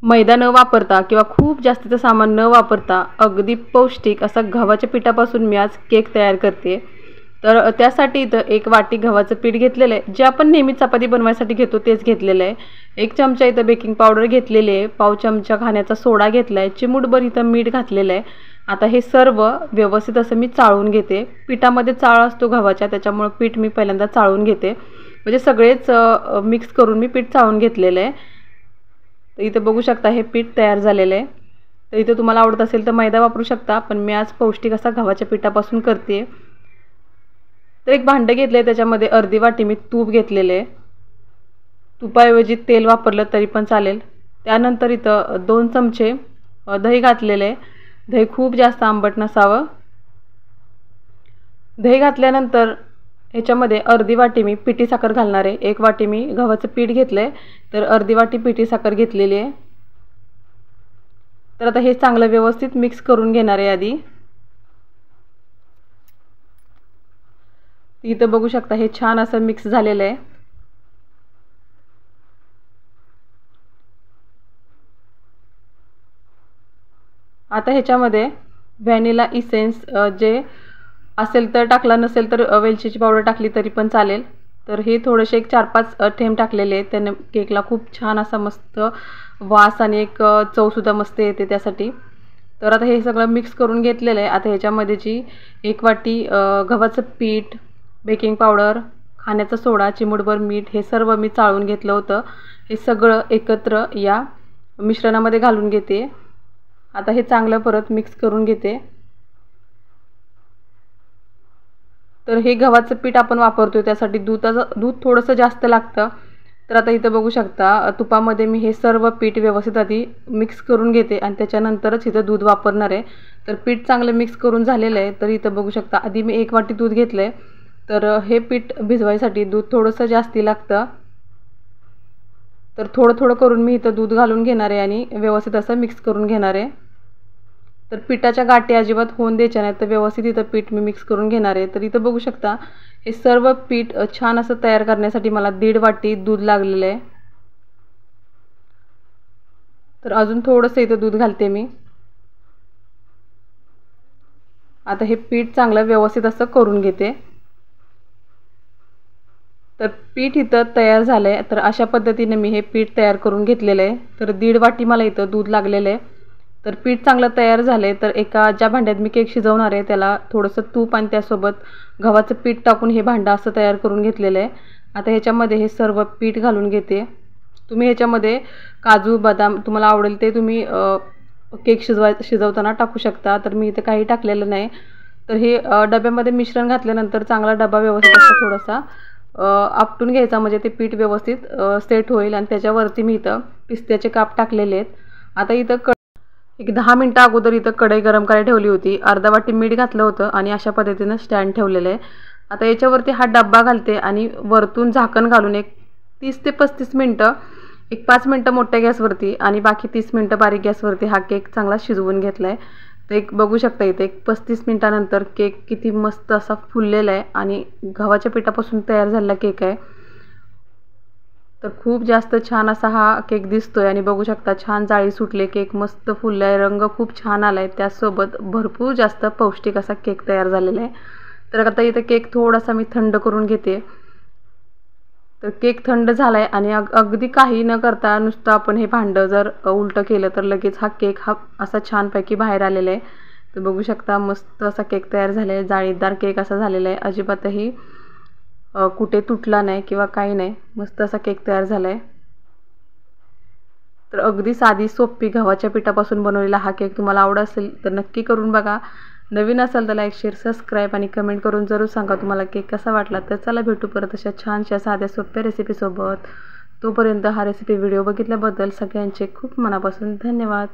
मैदा न वापरता किंवा खूप जास्तीचं सामान न वापरता अगदी पौष्टिक असा गव्हाच्या पिठापासून मी आज केक तयार करते। तर त्यासाठी इथं 1 वाटी गव्हाचं पीठ घेतलेलं आहे, जे आपण नेहमी चपाती बनवायसाठी घेतो तेच घेतलेलं आहे। 1 चमचा इथं बेकिंग पावडर घेतलेली आहे, पाव चमचा खाण्याचा सोडा घेतला आहे, चिमूटभर इथं मीठ घातलेलं आहे। आता हे सर्व व्यवस्थित असं मी चाळून घेते। पिठामध्ये चाळ असतो गव्हाच्या, त्याच्यामुळे पीठ मी पहिल्यांदा चाळून घेते, म्हणजे सगळेच मिक्स करून मी पीठ चाळून घेतलेलं आहे। तर इथं बघू शकता हे पीठ तयार झालेलं आहे। तर इथं तुम्हाला आवडत असेल तर मैदा वापरू शकता, पण मी आज पौष्टिक असा गव्हाच्या पिठापासून करते। तर एक भांडं घेतलं आहे, त्याच्यामध्ये अर्धी वाटी मी तूप घेतलेले आहे, तुपाऐवजी तेल वापरलं तरी पण चालेल। त्यानंतर इथं 2 चमचे दही घातलेले आहे, दही खूप जास्त आंबट नसावं। दही घातल्यानंतर ह्याच्यामध्ये अर्धी वाटी मी पिठी साखर घालणार आहे। 1 वाटी मी गव्हाचं पीठ घेतलंय, तर अर्धी वाटी पिठी साखर घेतलेली आहे। तर आता हे चांगलं व्यवस्थित मिक्स करून घेणार आहे आधी। इथं बघू शकता हे छान असं मिक्स झालेलं आहे। आता ह्याच्यामध्ये व्हॅनिला इसेन्स जे असेल तर टाकला, नसेल तर वेलचीची पावडर टाकली तरी पण चालेल। तर हे थोडेसे एक 4-5 थेंब टाकलेले आहेत, त्याने केकला खूप छान असा मस्त वास आणि एक चवसुद्धा मस्त येते त्यासाठी। तर आता हे सगळं मिक्स करून घेतलेलं आहे। आता ह्याच्यामध्ये जी 1 वाटी गव्हाचं पीठ, बेकिंग पावडर, खाण्याचा सोडा, चिमूटभर मीठ हे सर्व मी चाळून घेतलं होतं, हे सगळं एकत्र या मिश्रणामध्ये घालून घेते। आता हे चांगलं परत मिक्स करून घेते। तर हे गव्हाचं पीठ आपण वापरतोय त्यासाठी दूध थोडंसं जास्त लागतं। तर आता इथं बघू शकता तुपामध्ये मी हे सर्व पीठ व्यवस्थित आधी मिक्स करून घेते आणि त्याच्यानंतरच इथं दूध वापरणार आहे। तर पीठ चांगलं मिक्स करून झालेलं आहे। तर इथं बघू शकता आधी मी 1 वाटी दूध घेतलंय, तर हे पीठ भिजवायसाठी दूध थोडंसं जास्ती लागतं। तर थोडं थोडं करून मी इथं दूध घालून घेणार आहे आणि व्यवस्थित असं मिक्स करून घेणार आहे। तर पिठाच्या गाठी अजिबात होऊन द्यायच्या नाहीत, तर व्यवस्थित इथं पीठ मी मिक्स करून घेणार आहे। तर इथं बघू शकता हे सर्व पीठ छान असं तयार करण्यासाठी मला 1.5 वाटी दूध लागलेलं आहे। तर अजून थोडंसं इथं दूध घालते मी। आता हे पीठ चांगलं व्यवस्थित असं करून घेते। तर पीठ इथं तयार झालं आहे। तर अशा पद्धतीने मी हे पीठ तयार करून घेतलेलं आहे। तर 1.5 वाटी मला इथं दूध लागलेलं आहे। तर पीठ चांगलं तयार झालं आहे। तर एका ज्या भांड्यात मी केक शिजवणार आहे त्याला थोडंसं तूप आणि त्यासोबत गव्हाचं पीठ टाकून हे भांडं असं तयार करून घेतलेलं आहे। आता ह्याच्यामध्ये हे सर्व पीठ घालून घेते। तुम्ही ह्याच्यामध्ये काजू, बदाम तुम्हाला आवडेल ते तुम्ही केक शिजवताना टाकू शकता। तर मी इथे काही टाकलेलं नाही। तर हे डब्यामध्ये मिश्रण घातल्यानंतर चांगला डबा व्यवस्थित असा थोडासा आपटून घ्यायचा, म्हणजे ते पीठ व्यवस्थित सेट होईल। आणि त्याच्यावरती मी इथं पिस्त्याचे काप टाकलेले आहेत। आता इथं एक 10 मिनिटं अगोदर इथं कढई गरम करायला ठेवली होती, अर्धा वाटी मीठ घातलं होतं आणि अशा पद्धतीनं स्टँड ठेवलेलं आहे। आता याच्यावरती हा डब्बा घालते आणि वरतून झाकण घालून एक 30 ते 35 मिनिटं, एक 5 मिनिटं मोठ्या गॅसवरती आणि बाकी 30 मिनिटं बारीक गॅसवरती हा केक चांगला शिजवून घेतला आहे। तर एक बघू शकता इथे एक 35 मिनिटानंतर केक किती मस्त असा फुललेला आहे आणि गव्हाच्या पिठापासून तयार झालेला केक आहे। तर खूप जास्त छान असा हा केक दिसतोय आणि बघू शकता छान जाळी सुटले, केक मस्त फुललाय, रंग खूप छान आलाय, त्यासोबत भरपूर जास्त पौष्टिक असा केक तयार झालेला आहे। तर आता इथे केक थोडासा मी थंड करून घेते। तर केक थंड झालाय आणि अगदी काही न करता नुसतं आपण हे भांडं जर उलटं केलं तर लगेच हा केक असा छानपैकी बाहेर आलेला आहे। तर बघू शकता मस्त असा केक तयार झाला आहे, जाळीदार केक असा झालेला आहे, अजिबातही कुठे तुटला नाही किंवा काही नाही, मस्त असा केक तयार झाला आहे। तर अगदी साधी सोपी गव्हाच्या पिठापासून बनवलेला हा केक तुम्हाला आवडत असेल तर नक्की करून बघा। नवीन असाल तर लाईक, शेअर, सबस्क्राईब आणि कमेंट करून जरूर सांगा तुम्हाला केक कसा वाटला। तर चला भेटू परत अशा छानशा साध्या सोप्या रेसिपीसोबत। तोपर्यंत हा रेसिपी व्हिडिओ बघितल्याबद्दल सगळ्यांचे खूप मनापासून धन्यवाद।